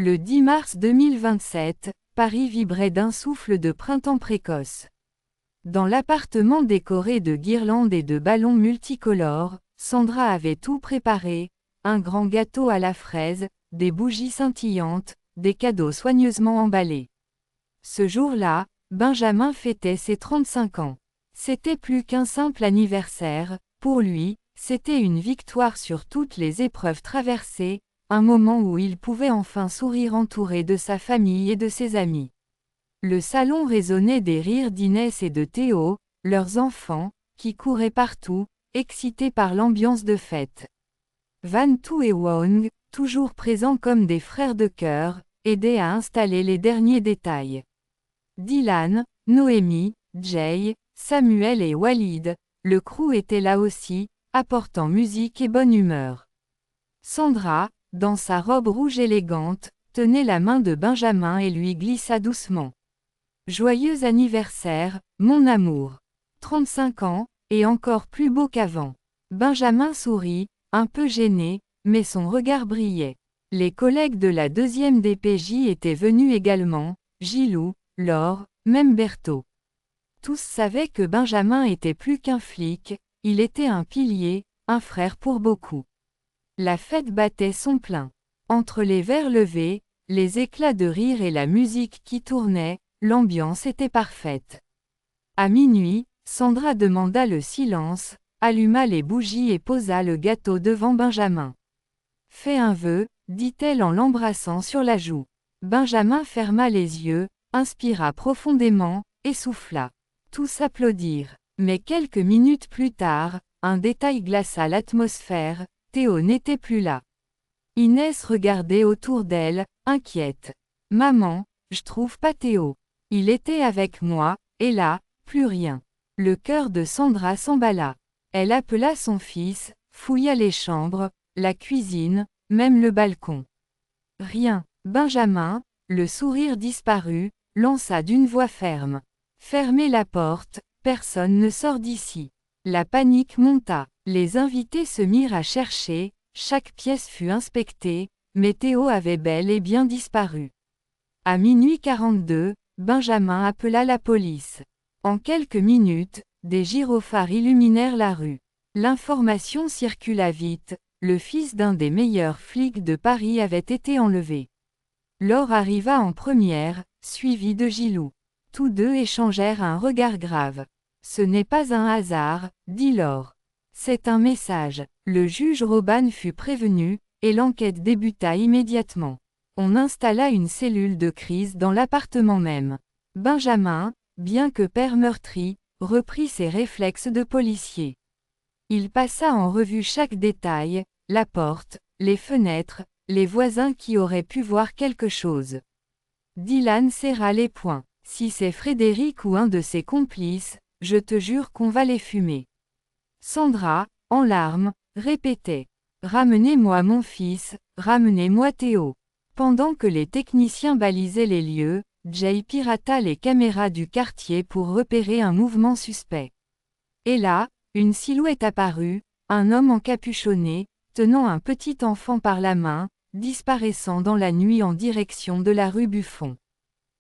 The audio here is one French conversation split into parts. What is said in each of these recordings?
Le 10 mars 2027, Paris vibrait d'un souffle de printemps précoce. Dans l'appartement décoré de guirlandes et de ballons multicolores, Sandra avait tout préparé, un grand gâteau à la fraise, des bougies scintillantes, des cadeaux soigneusement emballés. Ce jour-là, Benjamin fêtait ses 35 ans. C'était plus qu'un simple anniversaire, pour lui, c'était une victoire sur toutes les épreuves traversées, un moment où il pouvait enfin sourire entouré de sa famille et de ses amis. Le salon résonnait des rires d'Inès et de Théo, leurs enfants, qui couraient partout, excités par l'ambiance de fête. Van Tu et Wong, toujours présents comme des frères de cœur, aidaient à installer les derniers détails. Dylan, Noémie, Jay, Samuel et Walid, le crew était là aussi, apportant musique et bonne humeur. Sandra, dans sa robe rouge élégante, tenait la main de Benjamin et lui glissa doucement. « Joyeux anniversaire, mon amour. 35 ans, et encore plus beau qu'avant. » Benjamin sourit, un peu gêné, mais son regard brillait. Les collègues de la 2e DPJ étaient venus également, Gilou, Laure, même Berthaud. Tous savaient que Benjamin était plus qu'un flic, il était un pilier, un frère pour beaucoup. La fête battait son plein. Entre les verres levés, les éclats de rire et la musique qui tournait, l'ambiance était parfaite. À minuit, Sandra demanda le silence, alluma les bougies et posa le gâteau devant Benjamin. « Fais un vœu, dit-elle en l'embrassant sur la joue. Benjamin ferma les yeux, inspira profondément, et souffla. Tous applaudirent. Mais quelques minutes plus tard, un détail glaça l'atmosphère, Théo n'était plus là. Inès regardait autour d'elle, inquiète. « Maman, je trouve pas Théo. Il était avec moi, et là, plus rien. » Le cœur de Sandra s'emballa. Elle appela son fils, fouilla les chambres, la cuisine, même le balcon. Rien. Benjamin, le sourire disparu, lança d'une voix ferme. « Fermez la porte, personne ne sort d'ici. » La panique monta. Les invités se mirent à chercher, chaque pièce fut inspectée, mais Théo avait bel et bien disparu. À minuit 42, Benjamin appela la police. En quelques minutes, des gyrophares illuminèrent la rue. L'information circula vite, le fils d'un des meilleurs flics de Paris avait été enlevé. Laure arriva en première, suivie de Gilou. Tous deux échangèrent un regard grave. « Ce n'est pas un hasard, dit Laure. C'est un message. » Le juge Robban fut prévenu, et l'enquête débuta immédiatement. On installa une cellule de crise dans l'appartement même. Benjamin, bien que père meurtri, reprit ses réflexes de policier. Il passa en revue chaque détail, la porte, les fenêtres, les voisins qui auraient pu voir quelque chose. Dylan serra les poings. « Si c'est Frédéric ou un de ses complices, je te jure qu'on va les fumer. » Sandra, en larmes, répétait. « Ramenez-moi mon fils, ramenez-moi Théo. » Pendant que les techniciens balisaient les lieux, Jay pirata les caméras du quartier pour repérer un mouvement suspect. Et là, une silhouette apparut, un homme encapuchonné, tenant un petit enfant par la main, disparaissant dans la nuit en direction de la rue Buffon.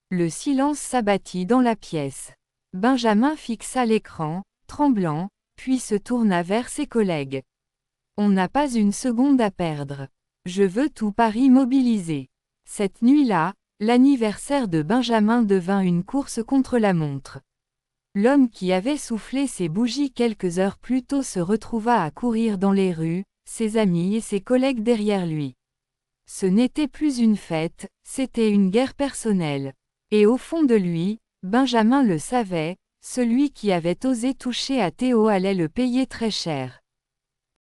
Le silence s'abattit dans la pièce. Benjamin fixa l'écran, tremblant, puis se tourna vers ses collègues. « On n'a pas une seconde à perdre. Je veux tout Paris mobilisé. » Cette nuit-là, l'anniversaire de Benjamin devint une course contre la montre. L'homme qui avait soufflé ses bougies quelques heures plus tôt se retrouva à courir dans les rues, ses amis et ses collègues derrière lui. Ce n'était plus une fête, c'était une guerre personnelle. Et au fond de lui, Benjamin le savait, celui qui avait osé toucher à Théo allait le payer très cher.